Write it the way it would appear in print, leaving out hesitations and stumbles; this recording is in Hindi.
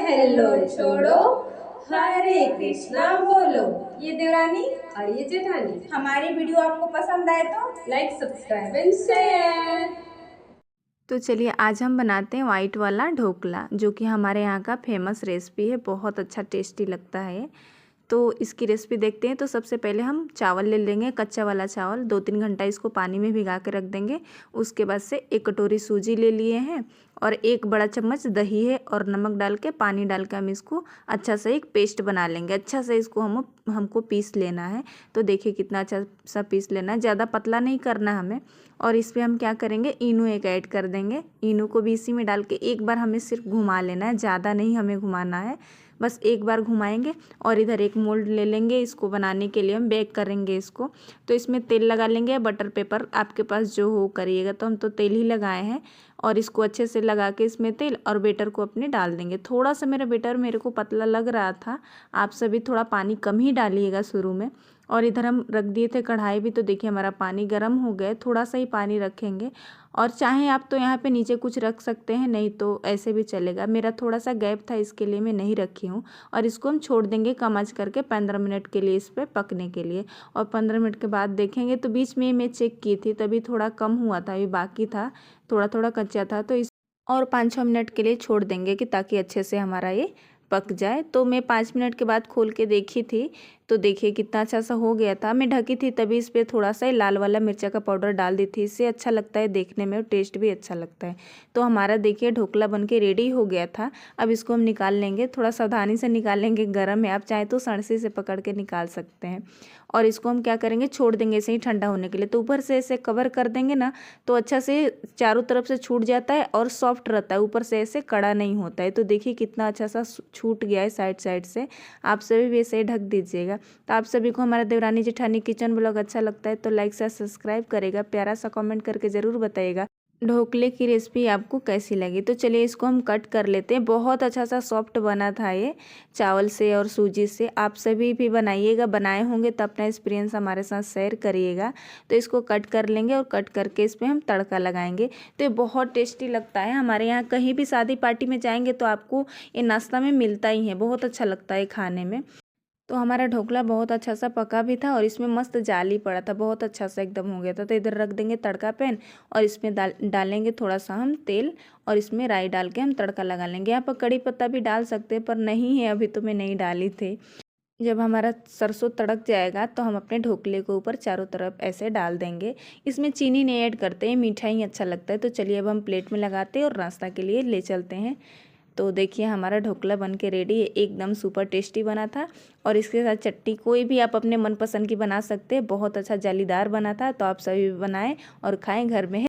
हेलो छोड़ो, हरे कृष्णा बोलो। ये देवरानी और ये जेठानी। हमारी वीडियो आपको पसंद आए तो लाइक, सब्सक्राइब एंड शेयर। तो चलिए आज हम बनाते हैं वाइट वाला ढोकला, जो कि हमारे यहाँ का फेमस रेसिपी है। बहुत अच्छा टेस्टी लगता है। तो इसकी रेसिपी देखते हैं। तो सबसे पहले हम चावल ले लेंगे, कच्चा वाला चावल। 2-3 घंटा इसको पानी में भिगा के रख देंगे। उसके बाद से 1 कटोरी सूजी ले लिए हैं और 1 बड़ा चम्मच दही है और नमक डाल के, पानी डाल के हम इसको अच्छा से एक पेस्ट बना लेंगे। अच्छा से इसको हमको पीस लेना है। तो देखिए कितना अच्छा सा पीस लेना है, ज़्यादा पतला नहीं करना हमें। और इस पर हम क्या करेंगे, इनो एक ऐड कर देंगे। इनो को भी इसी में डाल के एक बार हमें सिर्फ घुमा लेना है, ज़्यादा नहीं हमें घुमाना है, बस एक बार घुमाएंगे। और इधर एक मोल्ड ले लेंगे, इसको बनाने के लिए हम बेक करेंगे इसको। तो इसमें तेल लगा लेंगे, बटर पेपर आपके पास जो हो करिएगा। तो हम तो तेल ही लगाए हैं और इसको अच्छे से लगा के इसमें तेल और बेटर को अपने डाल देंगे। थोड़ा सा मेरा बेटर मेरे को पतला लग रहा था, आप सभी थोड़ा पानी कम ही डालिएगा शुरू में। और इधर हम रख दिए थे कढ़ाई भी। तो देखिए हमारा पानी गर्म हो गया, थोड़ा सा ही पानी रखेंगे। और चाहे आप तो यहाँ पे नीचे कुछ रख सकते हैं, नहीं तो ऐसे भी चलेगा। मेरा थोड़ा सा गैप था, इसके लिए मैं नहीं रखी हूँ। और इसको हम छोड़ देंगे कम आंच करके 15 मिनट के लिए इस पर पकने के लिए। और 15 मिनट के बाद देखेंगे तो बीच में मैं चेक की थी, तभी थोड़ा कम हुआ था, अभी बाकी था, थोड़ा थोड़ा कच्चा था। तो इस और 5-6 मिनट के लिए छोड़ देंगे कि ताकि अच्छे से हमारा ये पक जाए। तो मैं 5 मिनट के बाद खोल के देखी थी, तो देखिए कितना अच्छा सा हो गया था। मैं ढकी थी तभी इस पर थोड़ा सा लाल वाला मिर्चा का पाउडर डाल दी थी, इससे अच्छा लगता है देखने में और टेस्ट भी अच्छा लगता है। तो हमारा देखिए ढोकला बनके रेडी हो गया था। अब इसको हम निकाल लेंगे, थोड़ा सावधानी से निकालेंगे, गर्म है, आप चाहे तो सणसी से पकड़ के निकाल सकते हैं। और इसको हम क्या करेंगे, छोड़ देंगे ऐसे ही ठंडा होने के लिए। तो ऊपर से ऐसे कवर कर देंगे ना, तो अच्छा से चारों तरफ से छूट जाता है और सॉफ्ट रहता है, ऊपर से ऐसे कड़ा नहीं होता है। तो देखिए कितना अच्छा सा छूट गया है साइड साइड से। आप सभी भी ऐसे ही ढक दीजिएगा। तो आप सभी को हमारा देवरानी जेठानी किचन ब्लॉग अच्छा लगता है तो लाइक से सब्सक्राइब करेगा, प्यारा सा कमेंट करके ज़रूर बताइएगा ढोकले की रेसिपी आपको कैसी लगी। तो चलिए इसको हम कट कर लेते हैं। बहुत अच्छा सा सॉफ्ट बना था ये चावल से और सूजी से। आप सभी भी बनाइएगा, बनाए होंगे तो अपना एक्सपीरियंस हमारे साथ शेयर करिएगा। तो इसको कट कर लेंगे और कट करके इस पर हम तड़का लगाएंगे। तो ये बहुत टेस्टी लगता है। हमारे यहाँ कहीं भी शादी पार्टी में जाएंगे तो आपको ये नाश्ता में मिलता ही है, बहुत अच्छा लगता है खाने में। तो हमारा ढोकला बहुत अच्छा सा पका भी था और इसमें मस्त जाली पड़ा था, बहुत अच्छा सा एकदम हो गया था। तो इधर रख देंगे तड़का पैन और इसमें डालेंगे थोड़ा सा हम तेल और इसमें राई डाल के हम तड़का लगा लेंगे। यहाँ पर कड़ी पत्ता भी डाल सकते हैं पर नहीं है, अभी तो मैं नहीं डाली थी। जब हमारा सरसों तड़क जाएगा तो हम अपने ढोकले को ऊपर चारों तरफ ऐसे डाल देंगे। इसमें चीनी नहीं ऐड करते हैं, मीठा ही अच्छा लगता है। तो चलिए अब हम प्लेट में लगाते हैं और नाश्ता के लिए ले चलते हैं। तो देखिए हमारा ढोकला बन के रेडी है, एकदम सुपर टेस्टी बना था। और इसके साथ चटनी कोई भी आप अपने मनपसंद की बना सकते हैं, बहुत अच्छा जालीदार बना था। तो आप सभी बनाएं और खाएं, घर में है।